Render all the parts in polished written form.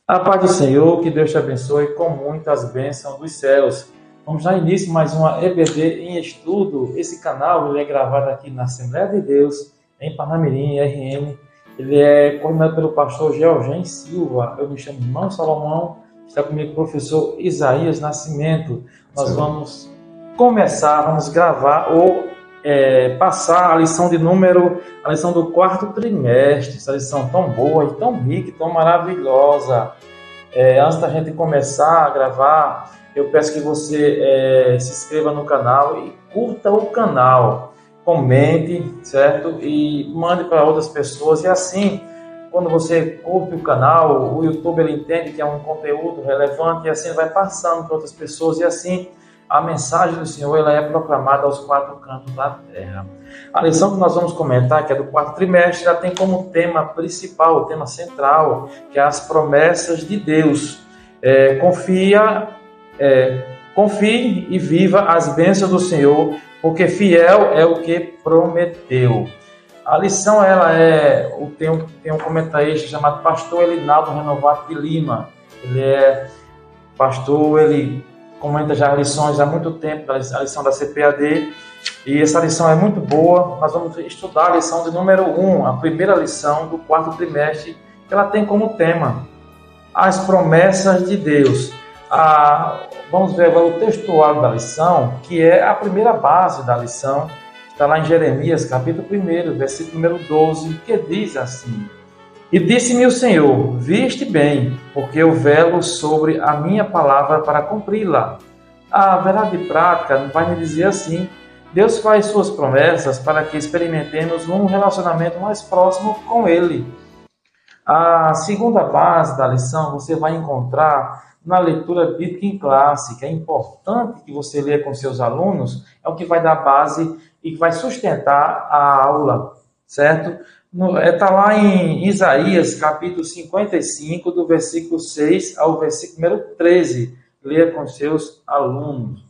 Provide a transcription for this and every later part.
A paz do Senhor, que Deus te abençoe com muitas bênçãos dos céus. Vamos dar início a mais uma EBD em estudo. Esse canal ele é gravado aqui na Assembleia de Deus, em Parnamirim, RN. Ele é coordenado pelo pastor Georgen Silva. Eu me chamo Irmão Salomão. Está comigo o professor Isaías Nascimento. Nós vamos vamos gravar ou passar a lição do quarto trimestre, essa lição tão boa e tão rica e tão maravilhosa. Antes da gente começar a gravar, eu peço que você se inscreva no canal e curta o canal, comente, certo? E mande para outras pessoas. E assim, quando você curte o canal, o YouTube ele entende que é um conteúdo relevante e assim vai passando para outras pessoas e assim a mensagem do Senhor ela é proclamada aos quatro cantos da terra. A lição que nós vamos comentar, que é do quarto trimestre, ela tem como tema principal, o tema central, que é as promessas de Deus. Confie e viva as bênçãos do Senhor, porque fiel é o que prometeu. A lição tem um comentarista chamado Pastor Elinaldo Renovato de Lima. Ele é pastor, ele comenta já lições há muito tempo, a lição da CPAD, e essa lição é muito boa. Nós vamos estudar a lição de número 1, a primeira lição do quarto trimestre, que ela tem como tema as promessas de Deus. Vamos ver agora o textuário da lição, que é a primeira base da lição, está lá em Jeremias, capítulo 1, versículo número 12, que diz assim: E disse-me o Senhor, viste bem, porque eu velo sobre a minha palavra para cumpri-la. A verdade prática vai me dizer assim: Deus faz suas promessas para que experimentemos um relacionamento mais próximo com Ele. A segunda base da lição você vai encontrar na leitura bíblica em classe, que é importante que você leia com seus alunos, é o que vai dar base e que vai sustentar a aula, certo? Está lá em Isaías, capítulo 55, do versículo 6 ao versículo número 13. Leia com seus alunos.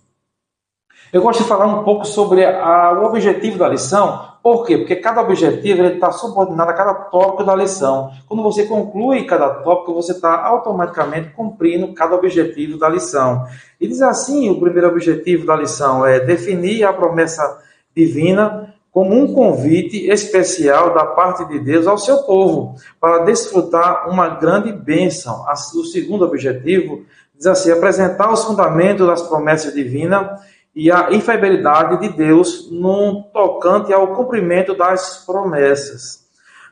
Eu gosto de falar um pouco sobre o objetivo da lição. Por quê? Porque cada objetivo está subordinado a cada tópico da lição. Quando você conclui cada tópico, você está automaticamente cumprindo cada objetivo da lição. E diz assim, o primeiro objetivo da lição é definir a promessa divina como um convite especial da parte de Deus ao seu povo, para desfrutar uma grande bênção. O segundo objetivo diz assim, apresentar os fundamentos das promessas divinas e a infalibilidade de Deus no tocante ao cumprimento das promessas.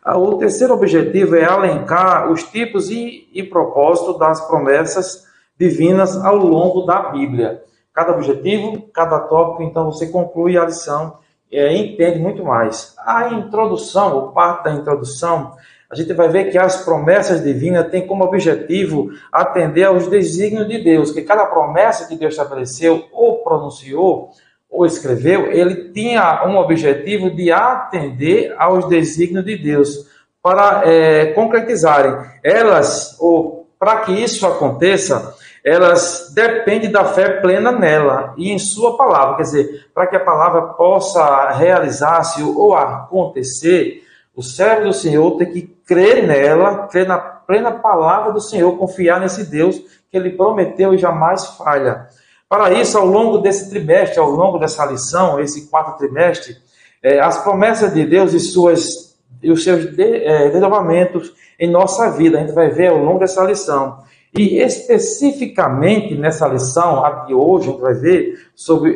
O terceiro objetivo é alencar os tipos e propósitos das promessas divinas ao longo da Bíblia. Cada objetivo, cada tópico, então você conclui a lição e entende muito mais. A introdução, ou parte da introdução, a gente vai ver que as promessas divinas têm como objetivo atender aos desígnios de Deus, que cada promessa que Deus estabeleceu, ou pronunciou, ou escreveu, ele tinha um objetivo de atender aos desígnios de Deus, para concretizarem. Elas, ou para que isso aconteça, elas dependem da fé plena nela e em sua palavra. Quer dizer, para que a palavra possa realizar-se ou acontecer, o servo do Senhor tem que crer nela, crer na plena palavra do Senhor, confiar nesse Deus que ele prometeu e jamais falha. Para isso, ao longo desse trimestre, ao longo dessa lição, esse quarto trimestre, as promessas de Deus e os seus desdobramentos em nossa vida, a gente vai ver ao longo dessa lição. E especificamente nessa lição, a de hoje, a gente vai ver sobre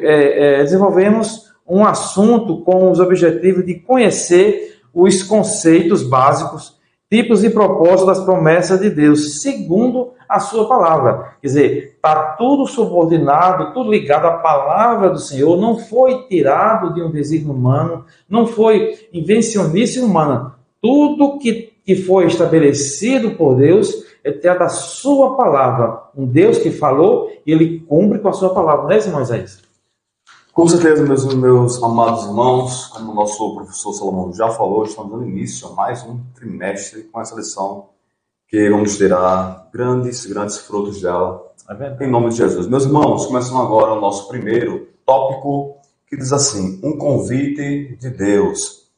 desenvolvemos um assunto com os objetivos de conhecer os conceitos básicos, tipos e propósitos das promessas de Deus, segundo a sua palavra. Quer dizer, está tudo subordinado, tudo ligado à palavra do Senhor, não foi tirado de um desígnio humano, não foi invencionice humana. Tudo que foi estabelecido por Deus é tirado da sua palavra. Um Deus que falou e ele cumpre com a sua palavra. Não é isso, Moisés? Com certeza, meus amados irmãos, como o nosso professor Salomão já falou, estamos dando início a mais um trimestre com essa lição que vamos tirar grandes frutos dela, em nome de Jesus. Meus irmãos, começando agora o nosso primeiro tópico, que diz assim, um convite de Deus.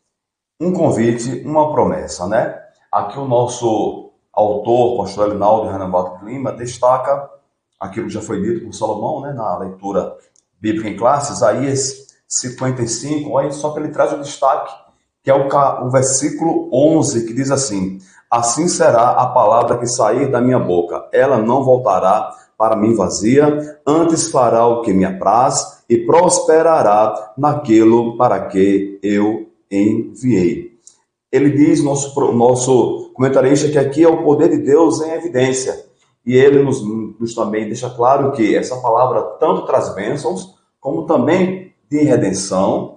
Um convite, uma promessa, né? Aqui autor, o pastor Elinaldo Renato de Lima, destaca aquilo que já foi dito por Salomão, né, na leitura bíblica em classe, Isaías 55, olha só que ele traz o destaque, que é o versículo 11, que diz assim: assim será a palavra que sair da minha boca, ela não voltará para mim vazia, antes fará o que me apraz e prosperará naquilo para que eu enviei. Ele diz, nosso comentarista, que aqui é o poder de Deus em evidência. E ele nos também deixa claro que essa palavra tanto traz bênçãos, como também de redenção.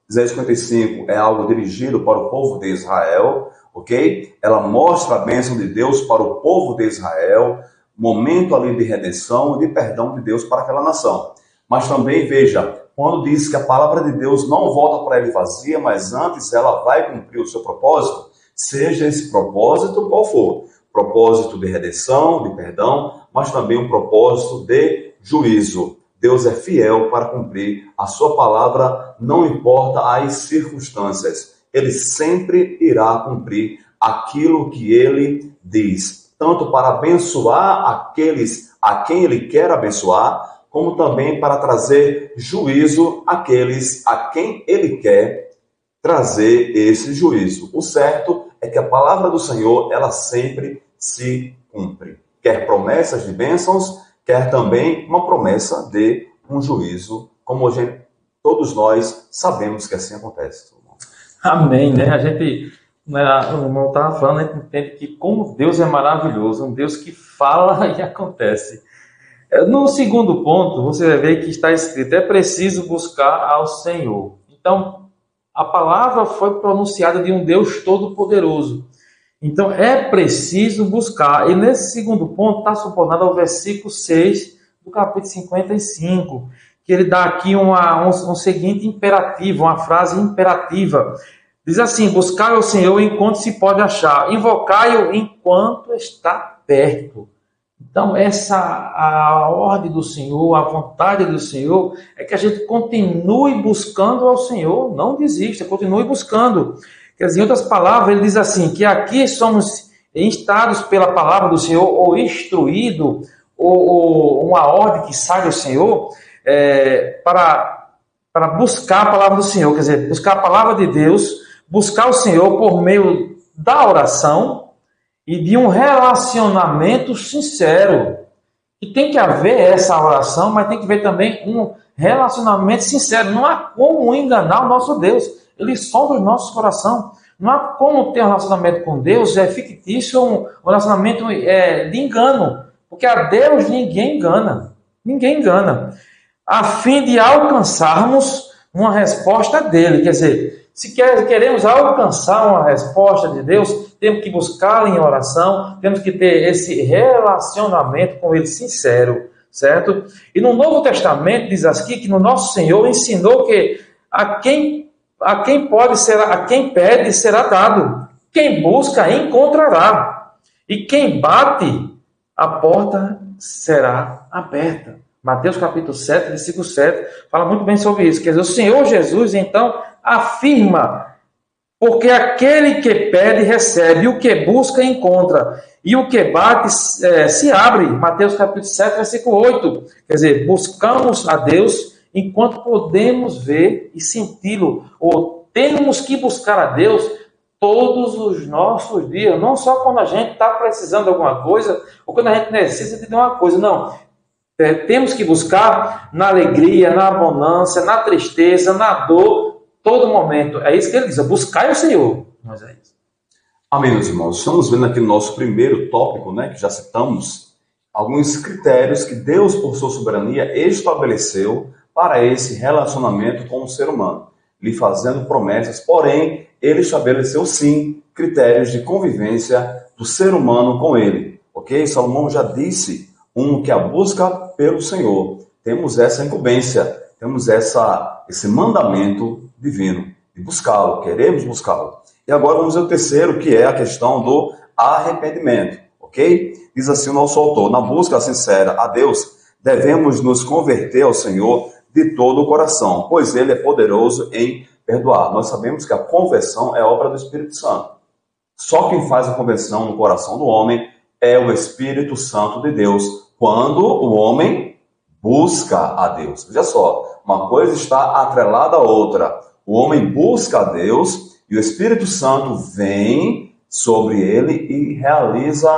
Isaías 55 é algo dirigido para o povo de Israel, ok? Ela mostra a bênção de Deus para o povo de Israel, momento ali de redenção e de perdão de Deus para aquela nação. Mas também, veja, quando diz que a palavra de Deus não volta para ele vazia, mas antes ela vai cumprir o seu propósito, seja esse propósito qual for, propósito de redenção, de perdão, mas também um propósito de juízo. Deus é fiel para cumprir a sua palavra, não importa as circunstâncias. Ele sempre irá cumprir aquilo que ele diz, tanto para abençoar aqueles a quem ele quer abençoar, como também para trazer juízo àqueles a quem ele quer trazer esse juízo. O certo é que a palavra do Senhor, ela sempre se cumpre. Quer promessas de bênçãos, quer também uma promessa de um juízo, como todos nós sabemos que assim acontece. Amém, né? A gente, o irmão estava falando, a gente entende que como Deus é maravilhoso, um Deus que fala e acontece. No segundo ponto, você vai ver que está escrito, é preciso buscar ao Senhor. Então, a palavra foi pronunciada de um Deus todo-poderoso. Então, é preciso buscar. E nesse segundo ponto está suportado ao versículo 6 do capítulo 55, que ele dá aqui um seguinte imperativo, uma frase imperativa. Diz assim: buscai ao Senhor enquanto se pode achar, invocai-o enquanto está perto. Então, a ordem do Senhor, a vontade do Senhor, é que a gente continue buscando ao Senhor, não desista, continue buscando. Quer dizer, em outras palavras, ele diz assim, que aqui somos instados pela palavra do Senhor, ou instruído, ou uma ordem que sai do Senhor, para buscar a palavra do Senhor, quer dizer, buscar a palavra de Deus, buscar o Senhor por meio da oração, e de um relacionamento sincero. E tem que haver essa oração, mas tem que haver também um relacionamento sincero. Não há como enganar o nosso Deus. Ele sonda os nossos corações. Não há como ter um relacionamento com Deus fictício, um relacionamento de engano. Porque a Deus ninguém engana. Ninguém engana. A fim de alcançarmos uma resposta dele. Quer dizer, se queremos alcançar uma resposta de Deus, temos que buscá-lo em oração, temos que ter esse relacionamento com ele sincero, certo? E no Novo Testamento diz aqui que no nosso Senhor ensinou que a quem pede será dado, quem busca encontrará, e quem bate, a porta será aberta. Mateus capítulo 7, versículo 7, fala muito bem sobre isso. Quer dizer, o Senhor Jesus, então, afirma: porque aquele que pede, recebe, e o que busca, encontra, e o que bate, se abre. Mateus capítulo 7, versículo 8. Quer dizer, buscamos a Deus enquanto podemos ver e senti-lo, ou temos que buscar a Deus todos os nossos dias, não só quando a gente está precisando de alguma coisa, ou quando a gente necessita de uma coisa, não. Temos que buscar na alegria, na abundância, na tristeza, na dor, todo momento. É isso que ele diz: buscai o Senhor. Mas é isso. Amém, meus irmãos. Estamos vendo aqui no nosso primeiro tópico, né, que já citamos, alguns critérios que Deus, por sua soberania, estabeleceu para esse relacionamento com o ser humano, lhe fazendo promessas, porém, ele estabeleceu, sim, critérios de convivência do ser humano com ele. Ok? Salomão já disse que a busca pelo Senhor. Temos essa incumbência, temos esse mandamento divino de buscá-lo, queremos buscá-lo. E agora vamos ao terceiro, que é a questão do arrependimento, ok? Diz assim o nosso autor: na busca sincera a Deus, devemos nos converter ao Senhor de todo o coração, pois Ele é poderoso em perdoar. Nós sabemos que a conversão é obra do Espírito Santo. Só quem faz a conversão no coração do homem é o Espírito Santo de Deus, quando o homem busca a Deus. Veja só, uma coisa está atrelada à outra. O homem busca a Deus e o Espírito Santo vem sobre ele e realiza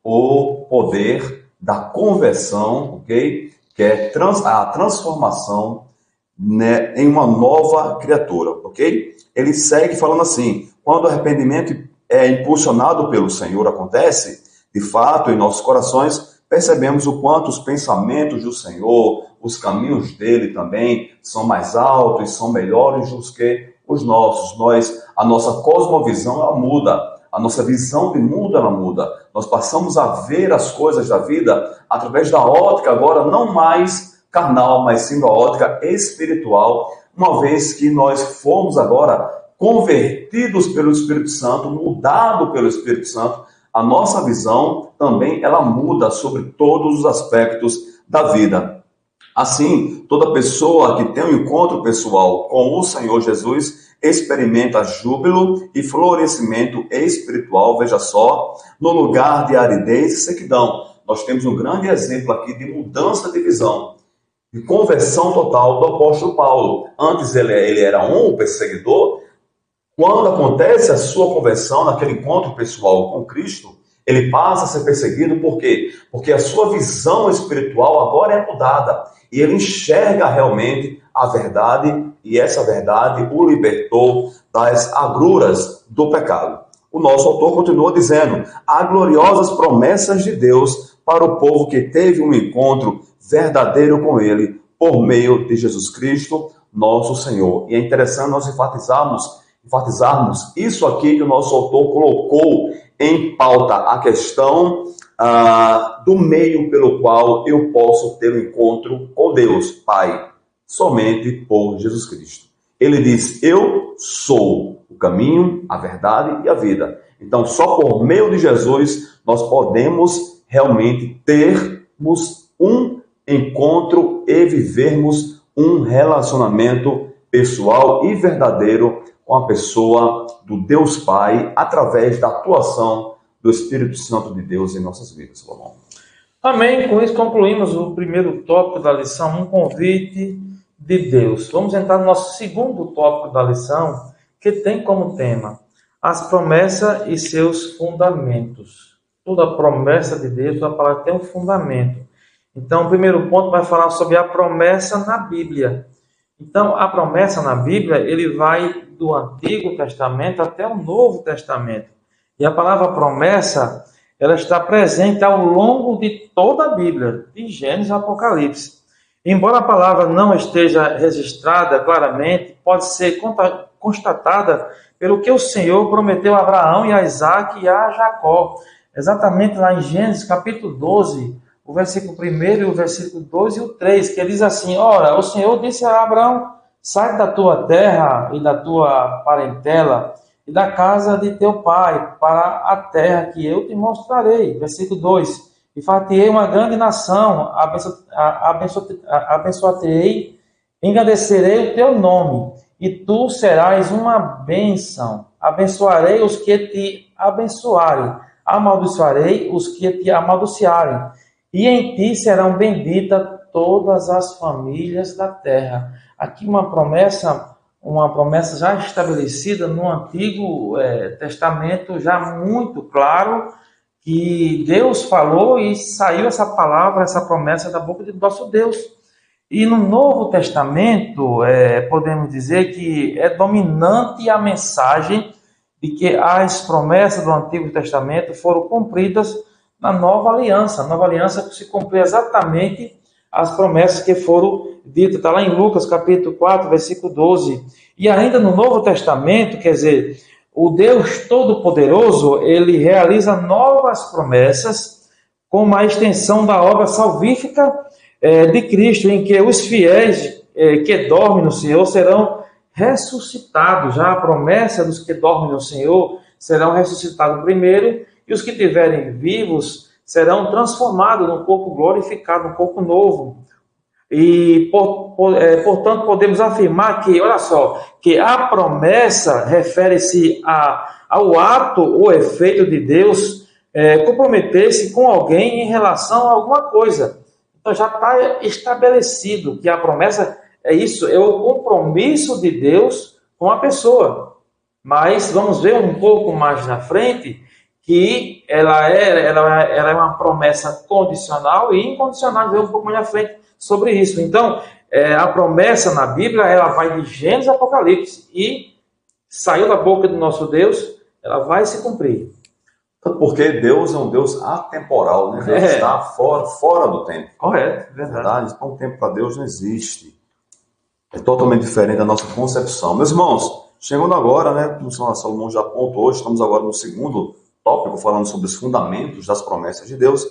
o poder da conversão, ok? Que é a transformação, né, em uma nova criatura, ok? Ele segue falando assim: quando o arrependimento é impulsionado pelo Senhor acontece, de fato, em nossos corações, percebemos o quanto os pensamentos do Senhor, os caminhos dele também, são mais altos, são melhores do que os nossos. A nossa cosmovisão, ela muda. A nossa visão de mundo, ela muda. Nós passamos a ver as coisas da vida através da ótica agora, não mais carnal, mas sim da ótica espiritual, uma vez que nós fomos agora convertidos pelo Espírito Santo, mudado pelo Espírito Santo. A nossa visão também, ela muda sobre todos os aspectos da vida. Assim, toda pessoa que tem um encontro pessoal com o Senhor Jesus experimenta júbilo e florescimento espiritual, veja só, no lugar de aridez e sequidão. Nós temos um grande exemplo aqui de mudança de visão, de conversão total do apóstolo Paulo. Antes ele era um perseguidor. Quando acontece a sua conversão, naquele encontro pessoal com Cristo, ele passa a ser perseguido. Por quê? Porque a sua visão espiritual agora é mudada. E ele enxerga realmente a verdade, e essa verdade o libertou das agruras do pecado. O nosso autor continua dizendo: há gloriosas promessas de Deus para o povo que teve um encontro verdadeiro com ele, por meio de Jesus Cristo, nosso Senhor. E é interessante nós enfatizarmos isso aqui que o nosso autor colocou em pauta, a questão do meio pelo qual eu posso ter um encontro com Deus, Pai, somente por Jesus Cristo. Ele diz: eu sou o caminho, a verdade e a vida. Então, só por meio de Jesus nós podemos realmente termos um encontro e vivermos um relacionamento pessoal e verdadeiro com a pessoa do Deus Pai, através da atuação do Espírito Santo de Deus em nossas vidas, Salomão. Amém. Com isso concluímos o primeiro tópico da lição, um convite de Deus. Vamos entrar no nosso segundo tópico da lição, que tem como tema as promessas e seus fundamentos. Toda promessa de Deus, toda palavra tem um fundamento. Então, o primeiro ponto vai falar sobre a promessa na Bíblia. Então, a promessa na Bíblia, ele vai do Antigo Testamento até o Novo Testamento. E a palavra promessa, ela está presente ao longo de toda a Bíblia, de Gênesis a Apocalipse. Embora a palavra não esteja registrada claramente, pode ser constatada pelo que o Senhor prometeu a Abraão e a Isaac e a Jacó. Exatamente lá em Gênesis capítulo 12, o versículo 1 e o versículo 2 e o 3, que diz assim: ora, o Senhor disse a Abraão: sai da tua terra e da tua parentela e da casa de teu pai para a terra que eu te mostrarei. Versículo 2: e far-te-ei uma grande nação, abençoar-te-ei, engrandecerei o teu nome, e tu serás uma bênção. Abençoarei os que te abençoarem, amaldiçoarei os que te amaldiçoarem, e em ti serão benditas todas as famílias da terra. Aqui uma promessa já estabelecida no Antigo Testamento, já muito claro, que Deus falou e saiu essa palavra, essa promessa da boca do nosso Deus. E no Novo Testamento, podemos dizer que é dominante a mensagem de que as promessas do Antigo Testamento foram cumpridas na Nova Aliança. A Nova Aliança se cumpriu exatamente as promessas que foram ditas. Está lá em Lucas, capítulo 4, versículo 12. E ainda no Novo Testamento, quer dizer, o Deus Todo-Poderoso, ele realiza novas promessas como a extensão da obra salvífica de Cristo, em que os fiéis que dormem no Senhor serão ressuscitados. Já a promessa dos que dormem no Senhor serão ressuscitados primeiro, e os que estiverem vivos serão transformados num corpo glorificado, num corpo novo. E, portanto, podemos afirmar que, olha só, que a promessa refere-se ao ato ou efeito de Deus comprometer-se com alguém em relação a alguma coisa. Então já está estabelecido que a promessa é isso, é o compromisso de Deus com a pessoa. Mas vamos ver um pouco mais na frente que ela é uma promessa condicional e incondicional. Ver um pouco mais na frente sobre isso. Então, a promessa na Bíblia, ela vai de Gênesis a Apocalipse e saiu da boca do nosso Deus, ela vai se cumprir. Porque Deus é um Deus atemporal, né? Deus está fora do tempo. Correto, verdade. Então, o tempo para Deus não existe. É totalmente diferente da nossa concepção. Meus irmãos, chegando agora, né, como o Salomão já apontou, estamos agora no segundo tópico, falando sobre os fundamentos das promessas de Deus.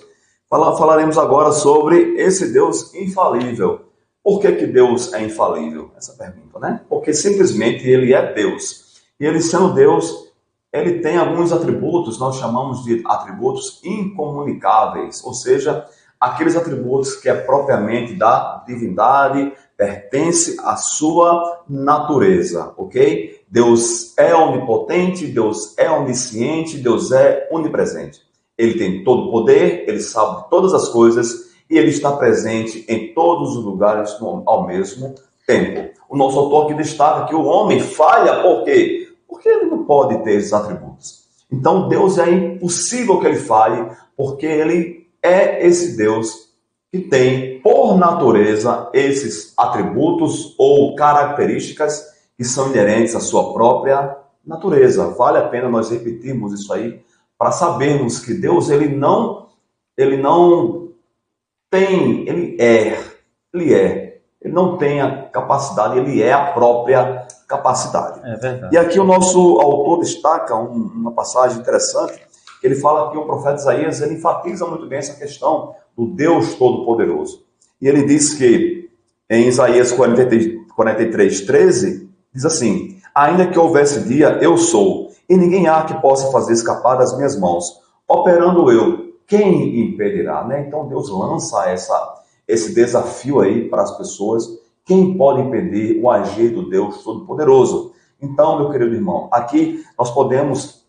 Falaremos agora sobre esse Deus infalível. Por que Deus é infalível? Essa pergunta, né? Porque simplesmente ele é Deus. E ele sendo Deus, ele tem alguns atributos, nós chamamos de atributos incomunicáveis, ou seja, aqueles atributos que é propriamente da divindade, pertence à sua natureza, ok? Deus é onipotente, Deus é onisciente, Deus é onipresente. Ele tem todo o poder, ele sabe de todas as coisas e ele está presente em todos os lugares ao mesmo tempo. O nosso autor aqui destaca que o homem falha por quê? Porque ele não pode ter esses atributos. Então Deus é impossível que ele falhe, porque ele é esse Deus que tem, por natureza, esses atributos ou características que são inerentes à sua própria natureza. Vale a pena nós repetirmos isso aí, para sabermos que Deus, ele não tem, ele não tem a capacidade, ele é a própria capacidade. É verdade. E aqui o nosso autor destaca uma passagem interessante, que ele fala que o profeta Isaías, ele enfatiza muito bem essa questão do Deus Todo-Poderoso. E ele diz que, em Isaías 43, 13, diz assim: ainda que houvesse dia, eu sou, e ninguém há que possa fazer escapar das minhas mãos. Operando eu, quem impedirá? Né? Então Deus lança esse desafio aí para as pessoas. Quem pode impedir o agir do Deus Todo-Poderoso? Então, meu querido irmão, aqui nós podemos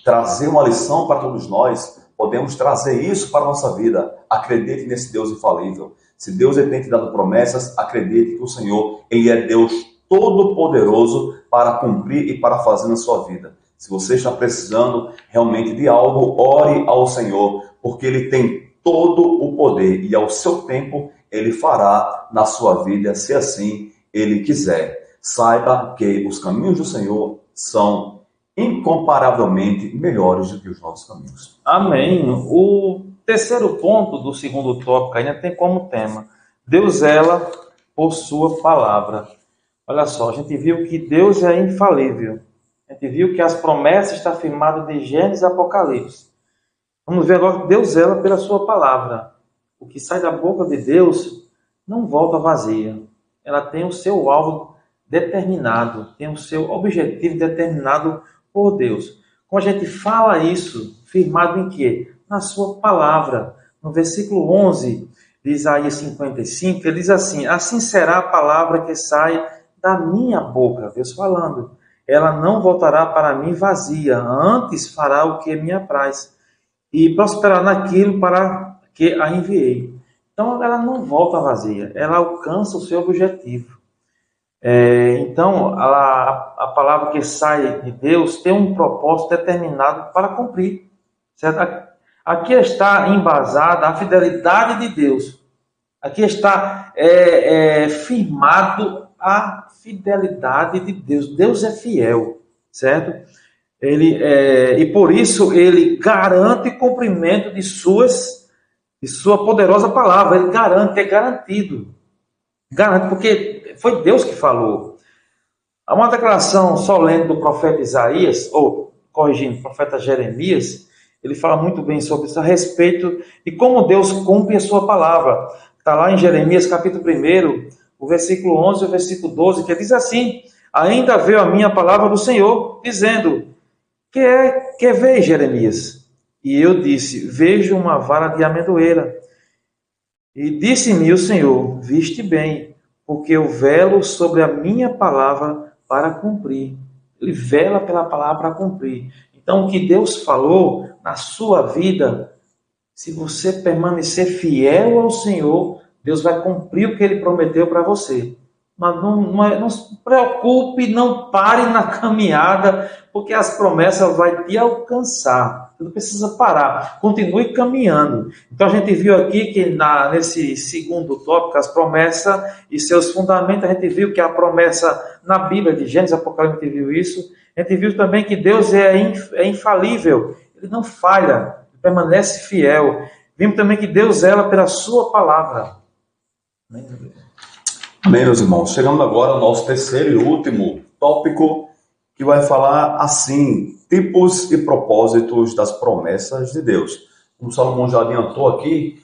trazer uma lição para todos nós, podemos trazer isso para a nossa vida. Acredite nesse Deus infalível. Se Deus tem te dado promessas, acredite que o Senhor, ele é Deus Todo-Poderoso para cumprir e para fazer na sua vida. Se você está precisando realmente de algo, ore ao Senhor, porque ele tem todo o poder e ao seu tempo ele fará na sua vida, se assim ele quiser. Saiba que os caminhos do Senhor são incomparavelmente melhores do que os nossos caminhos. Amém. O terceiro ponto do segundo tópico ainda tem como tema: Deus zela por sua palavra. Olha só, a gente viu que Deus é infalível. A gente viu que as promessas estão afirmadas de Gênesis e Apocalipse. Vamos ver agora que Deus zela pela sua palavra. O que sai da boca de Deus não volta vazia. Ela tem o seu alvo determinado, tem o seu objetivo determinado por Deus. Como a gente fala isso, firmado em quê? Na sua palavra. No versículo 11 de Isaías 55, ele diz assim: assim será a palavra que sai da minha boca. Deus falando. Ela não voltará para mim vazia, antes fará o que me apraz, e prosperará naquilo para que a enviei. Então, ela não volta vazia, ela alcança o seu objetivo. Então, a palavra que sai de Deus tem um propósito determinado para cumprir. Certo? Aqui está embasada a fidelidade de Deus. Aqui está firmado a fidelidade de Deus. Deus é fiel, certo? E por isso ele garante o cumprimento de sua poderosa palavra. Ele garante, é garantido. Garante, porque foi Deus que falou. Há uma declaração solene do profeta Isaías, ou, corrigindo, profeta Jeremias, ele fala muito bem sobre isso, a respeito de como Deus cumpre a sua palavra. Está lá em Jeremias, capítulo 1, o versículo 11 e o versículo 12, que diz assim: ainda veio a minha palavra do Senhor, dizendo: que vês, Jeremias? E eu disse: vejo uma vara de amendoeira. E disse-me o Senhor: viste bem, porque eu velo sobre a minha palavra para cumprir. Ele vela pela palavra para cumprir. Então, o que Deus falou na sua vida, se você permanecer fiel ao Senhor, Deus vai cumprir o que Ele prometeu para você. Mas não se preocupe, não pare na caminhada, porque as promessas vão te alcançar. Você não precisa parar, continue caminhando. Então a gente viu aqui que nesse segundo tópico, as promessas e seus fundamentos, a gente viu que a promessa na Bíblia de Gênesis, Apocalipse, a gente viu isso. A gente viu também que Deus é infalível, Ele não falha, Ele permanece fiel. Vimos também que Deus zela pela sua palavra. Amém, meus irmãos. Chegamos agora ao nosso terceiro e último tópico, que vai falar assim, tipos e propósitos das promessas de Deus. Como Salomão já adiantou aqui,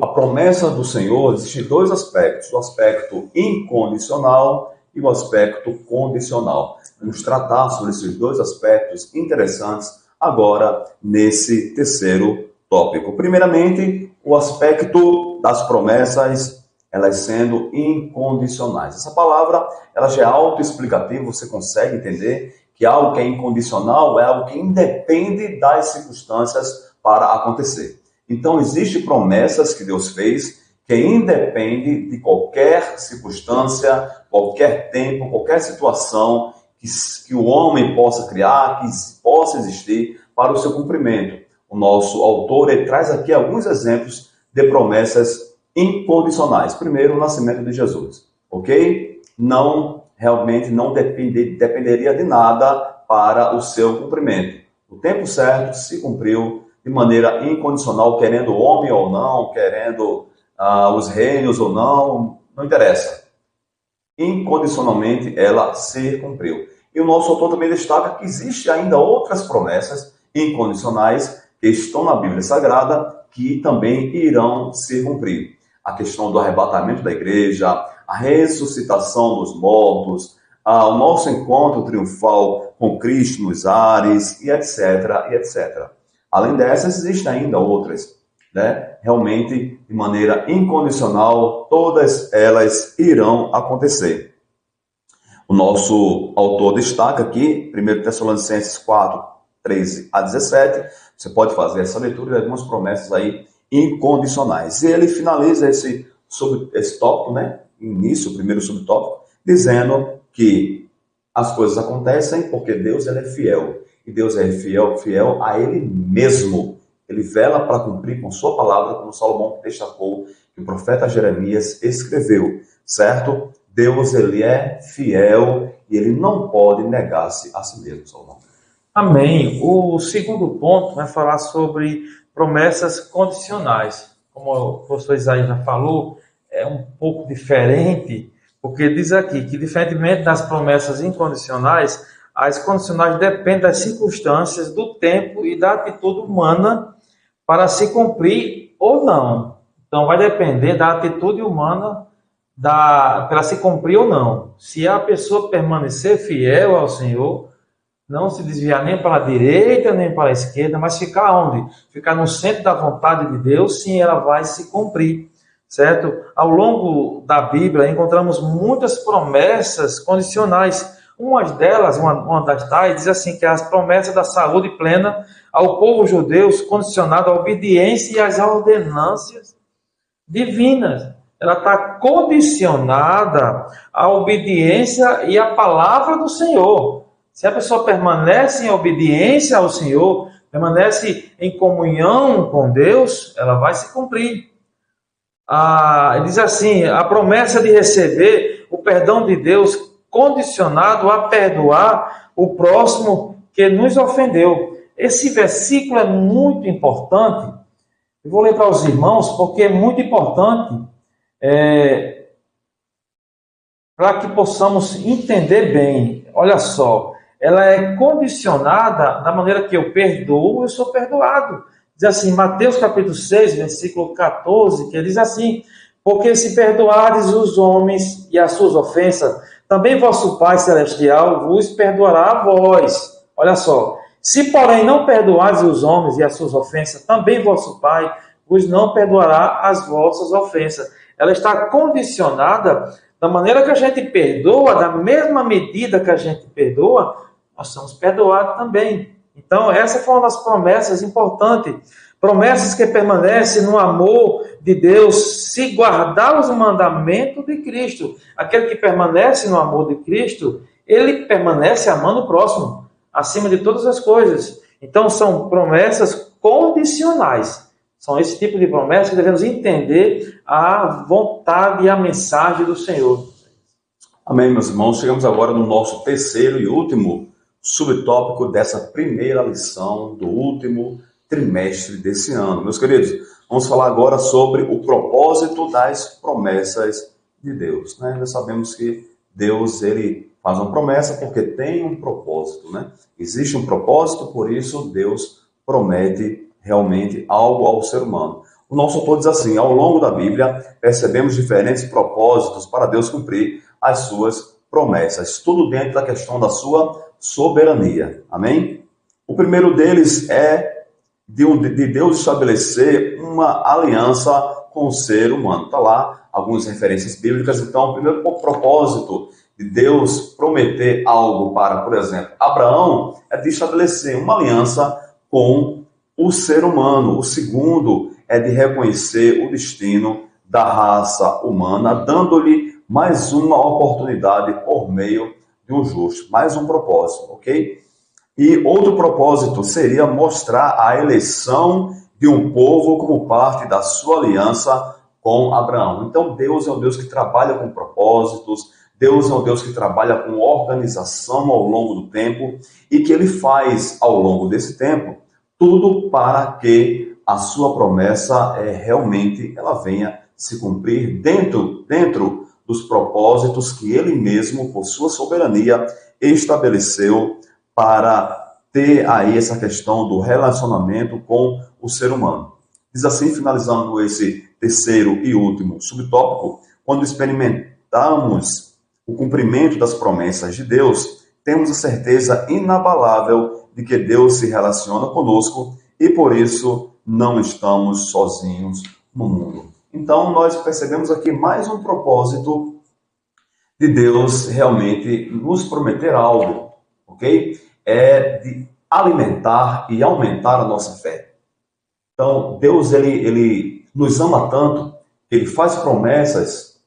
a promessa do Senhor existe dois aspectos, o aspecto incondicional e o aspecto condicional. Vamos tratar sobre esses dois aspectos interessantes agora nesse terceiro tópico. Primeiramente, o aspecto das promessas, elas sendo incondicionais. Essa palavra, ela já é autoexplicativa, você consegue entender que algo que é incondicional é algo que independe das circunstâncias para acontecer. Então, existem promessas que Deus fez que independe de qualquer circunstância, qualquer tempo, qualquer situação que o homem possa criar, que possa existir para o seu cumprimento. O nosso autor ele traz aqui alguns exemplos de promessas incondicionais. Primeiro, o nascimento de Jesus, ok? Realmente não dependeria de nada para o seu cumprimento. O tempo certo se cumpriu de maneira incondicional, querendo o homem ou não, querendo os reinos ou não, não interessa. Incondicionalmente ela se cumpriu. E o nosso autor também destaca que existe ainda outras promessas incondicionais que estão na Bíblia Sagrada que também irão se cumprir. A questão do arrebatamento da igreja, a ressuscitação dos mortos, o nosso encontro triunfal com Cristo nos ares, e etc, e etc. Além dessas, existem ainda outras, né? Realmente, de maneira incondicional, todas elas irão acontecer. O nosso autor destaca aqui, 1 Tessalonicenses 4, 13 a 17, você pode fazer essa leitura de algumas promessas aí incondicionais. E ele finaliza esse tópico, né? Início, o primeiro subtópico, dizendo que as coisas acontecem porque Deus ele é fiel. E Deus é fiel a Ele mesmo. Ele vela para cumprir com sua palavra, como Salomão destacou, que o profeta Jeremias escreveu, certo? Deus ele é fiel e Ele não pode negar-se a si mesmo, Salomão. Amém. O segundo ponto vai falar sobre promessas condicionais. Como o professor Isaías já falou, é um pouco diferente, porque diz aqui que, diferentemente das promessas incondicionais, as condicionais dependem das circunstâncias, do tempo e da atitude humana para se cumprir ou não. Então, vai depender da atitude humana para se cumprir ou não. Se a pessoa permanecer fiel ao Senhor, não se desviar nem para a direita, nem para a esquerda, mas ficar onde? Ficar no centro da vontade de Deus, sim, ela vai se cumprir, certo? Ao longo da Bíblia, encontramos muitas promessas condicionais. Uma delas, uma das tais, diz assim, que é as promessas da saúde plena ao povo judeu, condicionado à obediência e às ordenâncias divinas. Ela está condicionada à obediência e à palavra do Senhor. Se a pessoa permanece em obediência ao Senhor, permanece em comunhão com Deus, ela vai se cumprir. Diz assim, a promessa de receber o perdão de Deus condicionado a perdoar o próximo que nos ofendeu. Esse versículo é muito importante. Eu vou ler para os irmãos porque é muito importante para que possamos entender bem. Olha só, ela é condicionada da maneira que eu perdoo, eu sou perdoado. Diz assim, Mateus capítulo 6, versículo 14, que diz assim, porque se perdoares os homens e as suas ofensas, também vosso Pai Celestial vos perdoará a vós. Olha só, se porém não perdoares os homens e as suas ofensas, também vosso Pai vos não perdoará as vossas ofensas. Ela está condicionada da maneira que a gente perdoa, da mesma medida que a gente perdoa, nós somos perdoados também. Então, essa foi uma das promessas importantes. Promessas que permanecem no amor de Deus, se guardar os mandamentos de Cristo. Aquele que permanece no amor de Cristo, ele permanece amando o próximo, acima de todas as coisas. Então, são promessas condicionais. São esse tipo de promessas que devemos entender a vontade e a mensagem do Senhor. Amém, meus irmãos. Chegamos agora no nosso terceiro e último subtópico dessa primeira lição do último trimestre desse ano. Meus queridos, vamos falar agora sobre o propósito das promessas de Deus. Nós sabemos que Deus, ele faz uma promessa porque tem um propósito, né? Existe um propósito, por isso Deus promete realmente algo ao ser humano. O nosso autor diz assim: ao longo da Bíblia, percebemos diferentes propósitos para Deus cumprir as suas promessas, tudo dentro da questão da sua soberania. Amém? O primeiro deles é de Deus estabelecer uma aliança com o ser humano. Está lá algumas referências bíblicas. Então, o primeiro propósito de Deus prometer algo para, por exemplo, Abraão, é de estabelecer uma aliança com o ser humano. O segundo é de reconhecer o destino da raça humana, dando-lhe mais uma oportunidade por meio de um justo. Mais um propósito, ok? E outro propósito seria mostrar a eleição de um povo como parte da sua aliança com Abraão. Então, Deus é um Deus que trabalha com propósitos, Deus é um Deus que trabalha com organização ao longo do tempo e que ele faz ao longo desse tempo tudo para que a sua promessa realmente ela venha se cumprir dentro dos propósitos que ele mesmo, por sua soberania, estabeleceu para ter aí essa questão do relacionamento com o ser humano. Diz assim, finalizando esse terceiro e último subtópico: quando experimentamos o cumprimento das promessas de Deus, temos a certeza inabalável de que Deus se relaciona conosco e por isso não estamos sozinhos no mundo. Então, nós percebemos aqui mais um propósito de Deus realmente nos prometer algo, ok? É de alimentar e aumentar a nossa fé. Então, Deus, ele nos ama tanto, que ele faz promessas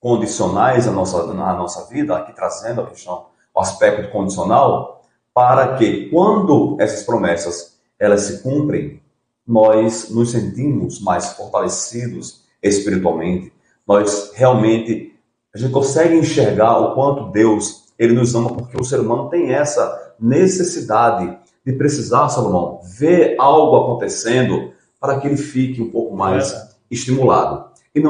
condicionais à nossa vida, aqui trazendo a questão, o aspecto condicional, para que quando essas promessas elas se cumprem, nós nos sentimos mais fortalecidos espiritualmente. Nós realmente, a gente consegue enxergar o quanto Deus, ele nos ama, porque o ser humano tem essa necessidade de precisar, Salomão, ver algo acontecendo para que ele fique um pouco mais estimulado. E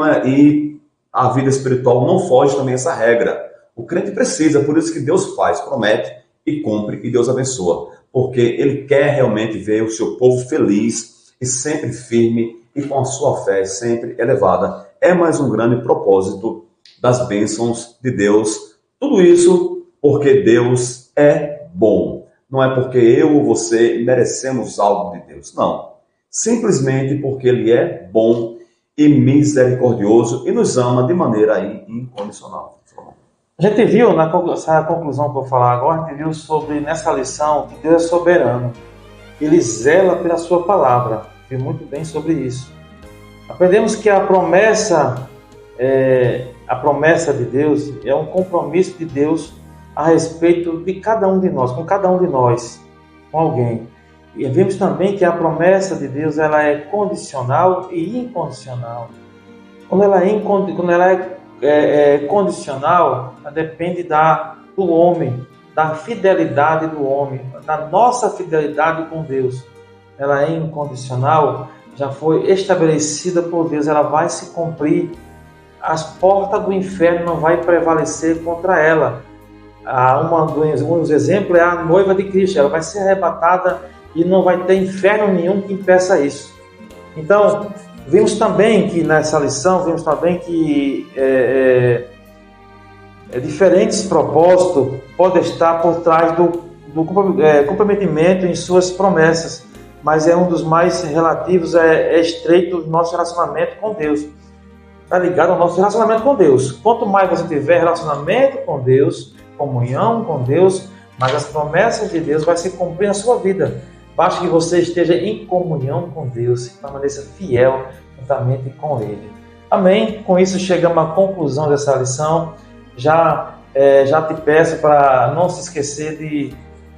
a vida espiritual não foge também essa regra. O crente precisa, por isso que Deus faz, promete e cumpre e Deus abençoa. Porque ele quer realmente ver o seu povo feliz e sempre firme e com a sua fé sempre elevada. É mais um grande propósito das bênçãos de Deus. Tudo isso porque Deus é bom. Não é porque eu ou você merecemos algo de Deus. Não. Simplesmente porque ele é bom e misericordioso e nos ama de maneira incondicional. A gente viu, essa conclusão que eu vou falar agora, a gente viu sobre, nessa lição, que Deus é soberano. Ele zela pela sua palavra. Viu muito bem sobre isso. Aprendemos que a promessa de Deus é um compromisso de Deus a respeito de cada um de nós, com cada um de nós, com alguém. E vimos também que a promessa de Deus ela é condicional e incondicional. Quando ela é condicional, ela depende do homem, da fidelidade do homem, da nossa fidelidade com Deus. Ela é incondicional, já foi estabelecida por Deus, ela vai se cumprir. As portas do inferno não vai prevalecer contra ela. Um dos exemplos é a noiva de Cristo, ela vai ser arrebatada e não vai ter inferno nenhum que impeça isso. Então, vimos também que nessa lição, diferentes propósitos podem estar por trás do comprometimento em suas promessas. mas é um dos mais relativos, é estreito do nosso relacionamento com Deus. Está ligado ao nosso relacionamento com Deus. Quanto mais você tiver relacionamento com Deus, comunhão com Deus, mais as promessas de Deus vai se cumprir na sua vida. Basta que você esteja em comunhão com Deus e permaneça fiel juntamente com Ele. Amém? Com isso chegamos à conclusão dessa lição. Já te peço para não se esquecer de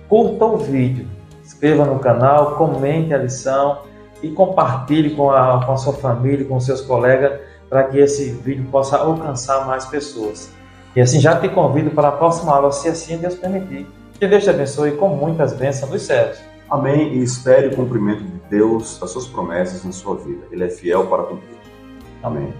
curta o vídeo, inscreva no canal, comente a lição e compartilhe com a sua família, com seus colegas, para que esse vídeo possa alcançar mais pessoas. E assim já te convido para a próxima aula, se assim Deus permitir. Que Deus te abençoe com muitas bênçãos dos céus. Amém. E espere o cumprimento de Deus, das suas promessas na sua vida. Ele é fiel para cumprir. Amém.